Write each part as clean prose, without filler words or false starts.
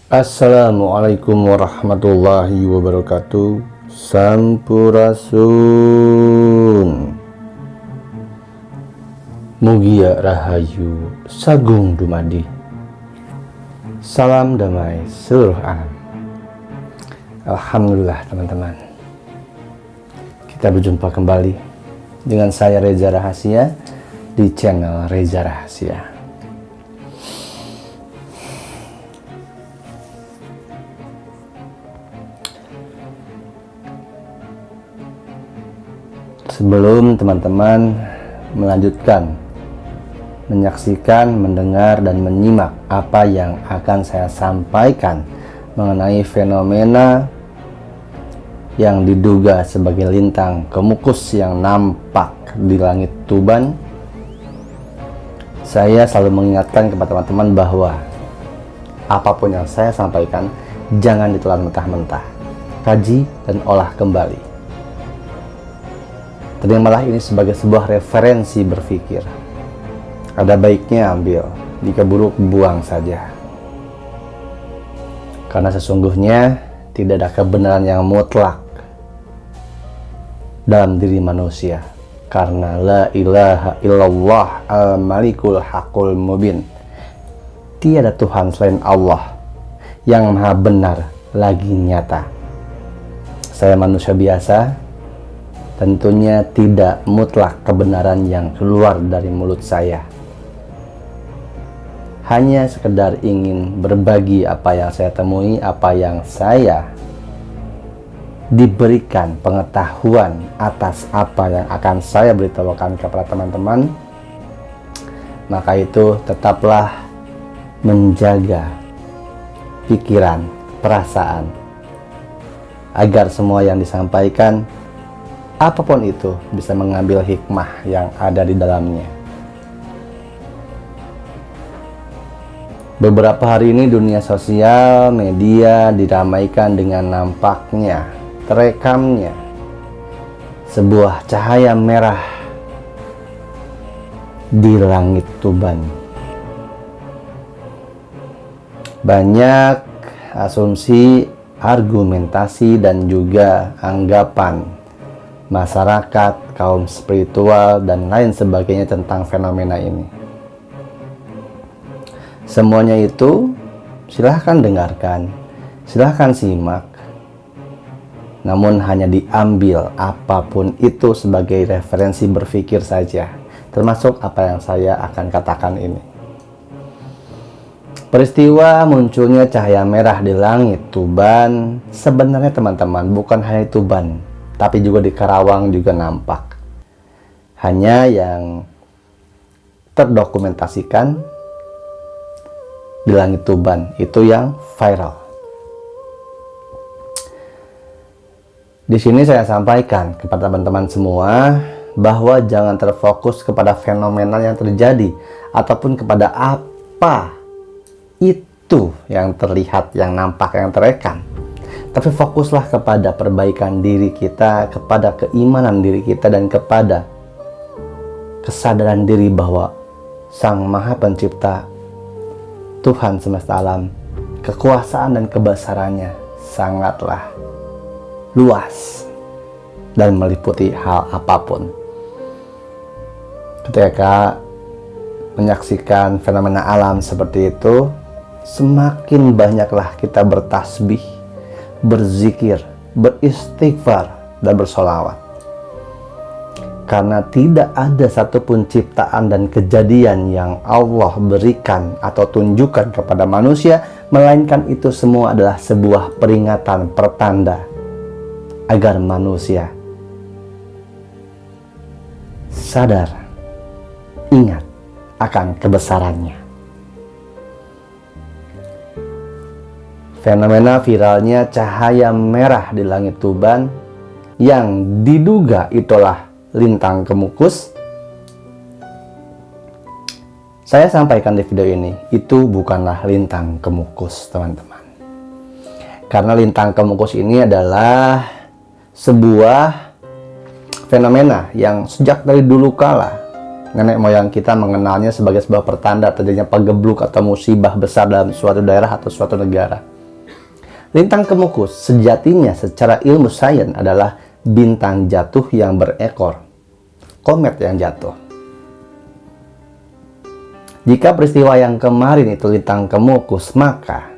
Assalamualaikum warahmatullahi wabarakatuh. Sampurasun, Mugia Rahayu Sagung Dumadi. Salam damai seluruh alam. Alhamdulillah teman-teman, kita berjumpa kembali dengan saya Reza Rahasia di channel Reza Rahasia. Sebelum teman-teman melanjutkan menyaksikan, mendengar, dan menyimak apa yang akan saya sampaikan mengenai fenomena yang diduga sebagai lintang kemukus yang nampak di langit Tuban, saya selalu mengingatkan kepada teman-teman bahwa apapun yang saya sampaikan jangan ditelan mentah-mentah, kaji dan olah kembali. Terimalah ini sebagai sebuah referensi berpikir. Ada baiknya ambil, jika buruk buang saja. Karena sesungguhnya tidak ada kebenaran yang mutlak dalam diri manusia. Karena la ilaha illallah al-malikul haqqul mubin. Tiada Tuhan selain Allah yang maha benar lagi nyata. Saya manusia biasa. Tentunya tidak mutlak kebenaran yang keluar dari mulut saya. Hanya sekedar ingin berbagi apa yang saya temui, apa yang saya diberikan pengetahuan atas apa yang akan saya beritahukan kepada teman-teman. Maka itu tetaplah menjaga pikiran, perasaan, agar semua yang disampaikan, apapun itu, bisa mengambil hikmah yang ada di dalamnya. Beberapa hari ini dunia sosial media diramaikan dengan nampaknya, terekamnya sebuah cahaya merah di langit Tuban. Banyak asumsi, argumentasi, dan juga anggapan masyarakat, kaum spiritual, dan lain sebagainya tentang fenomena ini. Semuanya itu silahkan dengarkan, silahkan simak, namun hanya diambil apapun itu sebagai referensi berpikir saja, termasuk apa yang saya akan katakan ini. Peristiwa munculnya cahaya merah di langit Tuban sebenarnya teman-teman bukan hanya Tuban, tapi juga di Karawang juga nampak. Hanya yang terdokumentasikan di langit Tuban itu yang viral. Di sini saya sampaikan kepada teman-teman semua bahwa jangan terfokus kepada fenomena yang terjadi ataupun kepada apa itu yang terlihat, yang nampak, yang terekam. Tapi fokuslah kepada perbaikan diri kita, kepada keimanan diri kita, dan kepada kesadaran diri bahwa Sang Maha Pencipta, Tuhan semesta alam, kekuasaan dan kebesarannya sangatlah luas dan meliputi hal apapun. Ketika menyaksikan fenomena alam seperti itu, semakin banyaklah kita bertasbih, berzikir, beristighfar, dan bersolawat. Karena tidak ada satupun ciptaan dan kejadian yang Allah berikan atau tunjukkan kepada manusia melainkan itu semua adalah sebuah peringatan pertanda agar manusia sadar, ingat akan kebesarannya. Fenomena viralnya cahaya merah di langit Tuban yang diduga itulah lintang kemukus, saya sampaikan di video ini, itu bukanlah lintang kemukus, teman-teman. Karena lintang kemukus ini adalah sebuah fenomena yang sejak dari dulu kala nenek moyang kita mengenalnya sebagai sebuah pertanda terjadinya pagebluk atau musibah besar dalam suatu daerah atau suatu negara. Lintang kemukus sejatinya secara ilmu sains adalah bintang jatuh yang berekor, komet yang jatuh. Jika peristiwa yang kemarin itu lintang kemukus, maka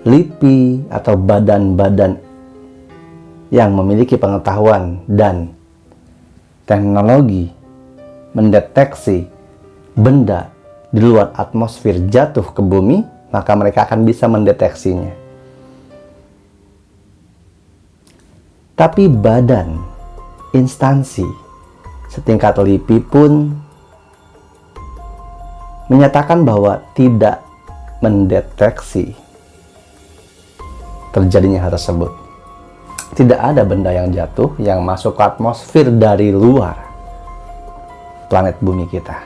LIPI atau badan-badan yang memiliki pengetahuan dan teknologi mendeteksi benda di luar atmosfer jatuh ke bumi, maka mereka akan bisa mendeteksinya. Tapi badan, instansi setingkat LIPI pun menyatakan bahwa tidak mendeteksi terjadinya hal tersebut. Tidak ada benda yang jatuh yang masuk ke atmosfer dari luar planet bumi kita.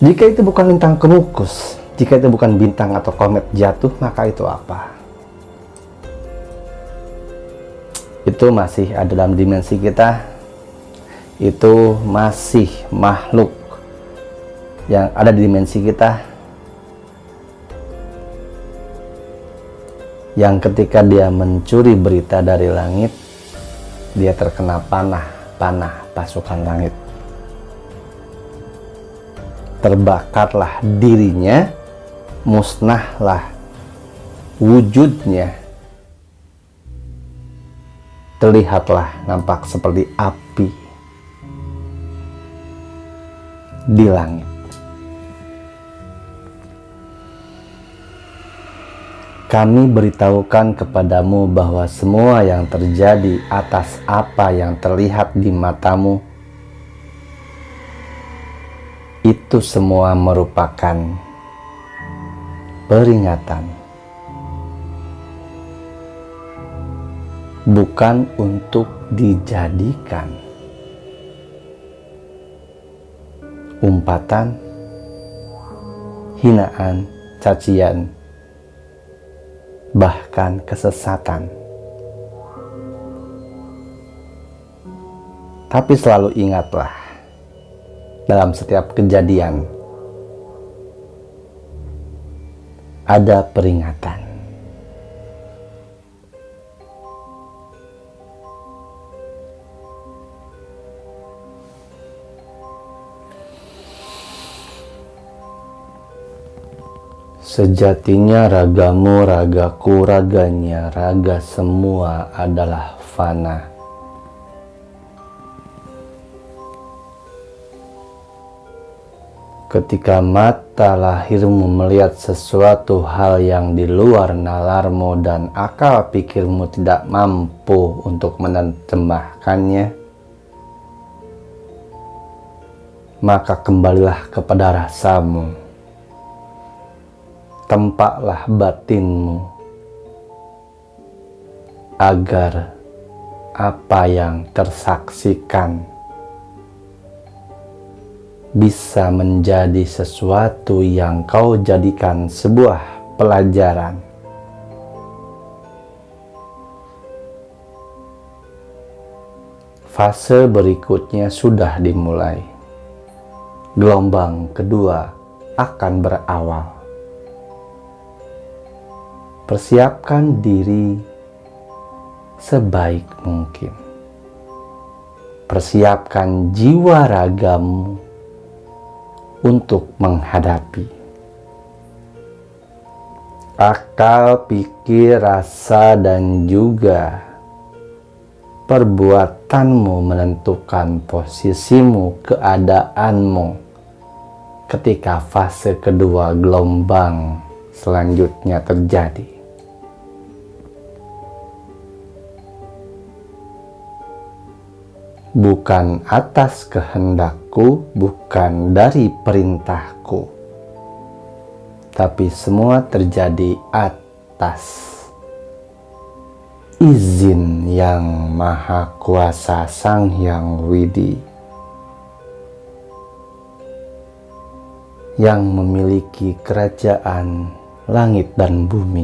Jika itu bukan lintang kemukus, jika itu bukan bintang atau komet jatuh, maka itu apa? Itu masih ada dalam dimensi kita. Itu masih makhluk yang ada di dimensi kita, yang ketika dia mencuri berita dari langit, dia terkena panah pasukan langit. Terbakarlah dirinya, musnahlah wujudnya, terlihatlah nampak seperti api di langit. Kami beritahukan kepadamu bahwa semua yang terjadi atas apa yang terlihat di matamu, itu semua merupakan peringatan, bukan untuk dijadikan umpatan, hinaan, cacian, bahkan kesesatan. Tapi selalu ingatlah, dalam setiap kejadian ada peringatan. Sejatinya ragamu, ragaku, raganya, raga semua adalah fana. Ketika mata lahirmu melihat sesuatu hal yang di luar nalarmu dan akal pikirmu tidak mampu untuk menerjemahkannya, maka kembalilah kepada rasamu. Tempaklah batinmu agar apa yang tersaksikan bisa menjadi sesuatu yang kau jadikan sebuah pelajaran. Fase berikutnya sudah dimulai. Gelombang kedua akan berawal. Persiapkan diri sebaik mungkin. Persiapkan jiwa ragamu untuk menghadapi. Akal, pikir, rasa, dan juga perbuatanmu menentukan posisimu, keadaanmu ketika fase kedua gelombang selanjutnya terjadi. Bukan atas kehendakku, bukan dari perintahku, tapi semua terjadi atas izin yang Maha Kuasa Sang Hyang Widi, yang memiliki kerajaan langit dan bumi,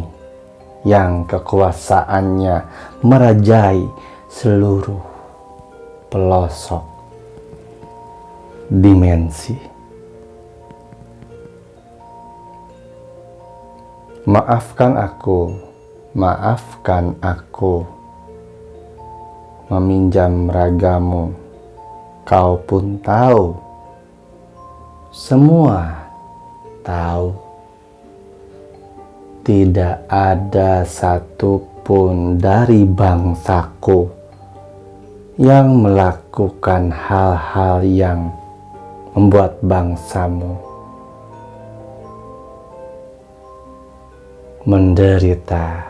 yang kekuasaannya merajai seluruh pelosok dimensi. Maafkan aku meminjam ragamu. Kau pun tahu, semua tahu, tidak ada satupun dari bangsaku yang melakukan hal-hal yang membuat bangsamu menderita,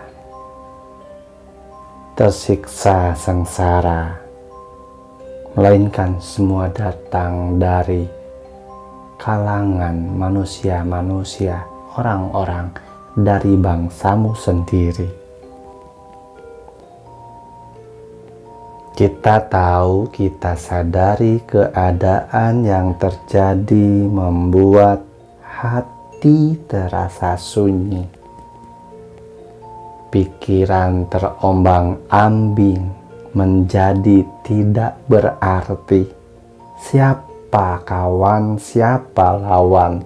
tersiksa sengsara, melainkan semua datang dari kalangan manusia-manusia, orang-orang dari bangsamu sendiri. Kita tahu, kita sadari keadaan yang terjadi membuat hati terasa sunyi, pikiran terombang-ambing, menjadi tidak berarti. Siapa kawan, siapa lawan,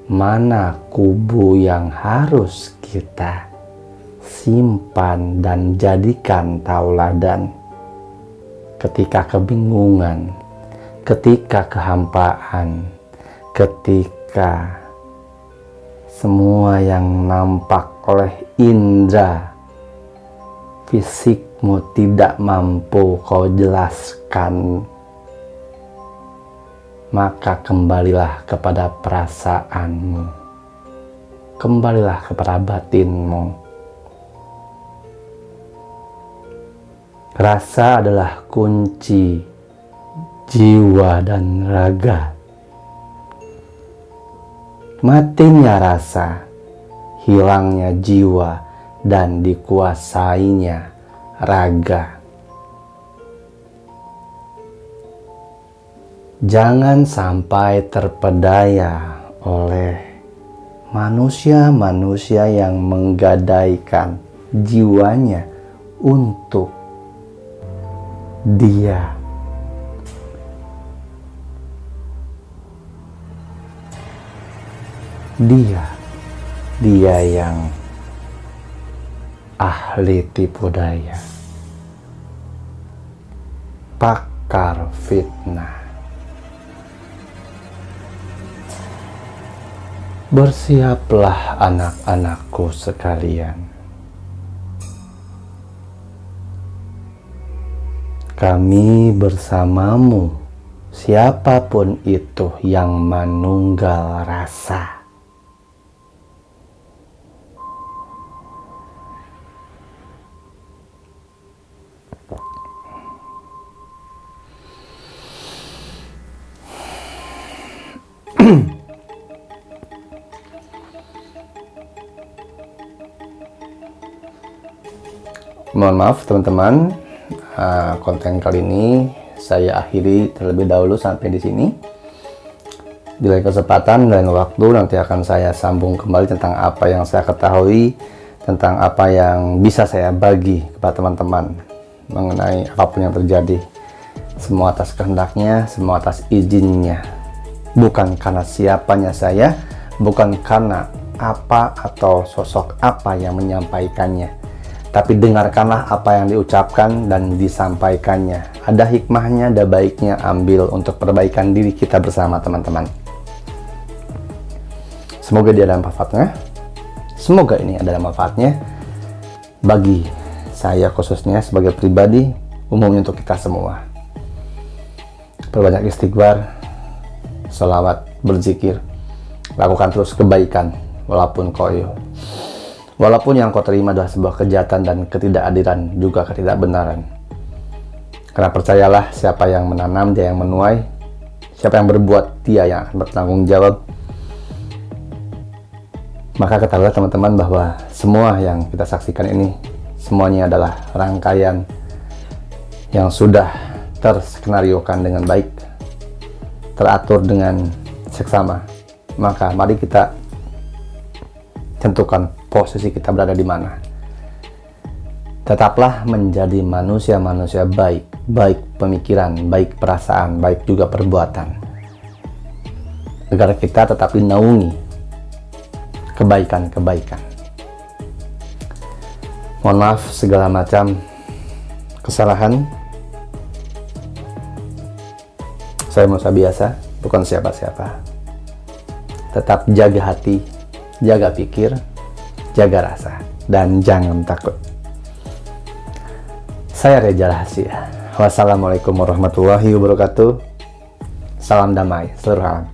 mana kubu yang harus kita simpan dan jadikan tauladan ketika kebingungan, ketika kehampaan, ketika semua yang nampak oleh indera fisikmu tidak mampu kau jelaskan. Maka kembalilah kepada perasaanmu, kembalilah kepada batinmu. Rasa adalah kunci jiwa dan raga. Matinya rasa, hilangnya jiwa, dan dikuasainya raga. Jangan sampai terpedaya oleh manusia-manusia yang menggadaikan jiwanya untuk dia. Dia yang ahli tipu daya, pakar fitnah. Bersiaplah anak-anakku sekalian. Kami bersamamu, siapapun itu yang manunggal rasa. Mohon maaf teman-teman, konten kali ini saya akhiri terlebih dahulu sampai di sini. Di lain kesempatan dan waktu nanti akan saya sambung kembali tentang apa yang saya ketahui, tentang apa yang bisa saya bagi kepada teman-teman mengenai apapun yang terjadi. Semua atas kehendaknya, semua atas izinnya. Bukan karena siapanya saya, bukan karena apa atau sosok apa yang menyampaikannya, tapi dengarkanlah apa yang diucapkan dan disampaikannya. Ada hikmahnya, ada baiknya, ambil untuk perbaikan diri kita bersama teman-teman. Semoga dia ada manfaatnya. Semoga ini adalah manfaatnya bagi saya khususnya sebagai pribadi, umumnya untuk kita semua. Perbanyak istighfar, sholawat, berzikir. Lakukan terus kebaikan, walaupun koyo. Walaupun yang kau terima adalah sebuah kejahatan dan ketidakadilan, juga ketidakbenaran. Karena percayalah, siapa yang menanam, dia yang menuai. Siapa yang berbuat, dia yang akan bertanggung jawab. Maka ketahuilah teman-teman bahwa semua yang kita saksikan ini, semuanya adalah rangkaian yang sudah terskenariokan dengan baik, teratur dengan seksama. Maka mari kita tentukan posisi kita berada di mana. Tetaplah menjadi manusia-manusia baik, baik pemikiran, baik perasaan, baik juga perbuatan, agar kita tetap dinaungi kebaikan-kebaikan. Mohon maaf segala macam kesalahan. Saya manusia biasa, bukan siapa-siapa. Tetap jaga hati, jaga pikir, jaga rasa, dan jangan takut. Saya Reza Rahasia. Wassalamualaikum warahmatullahi wabarakatuh. Salam damai seluruh alam.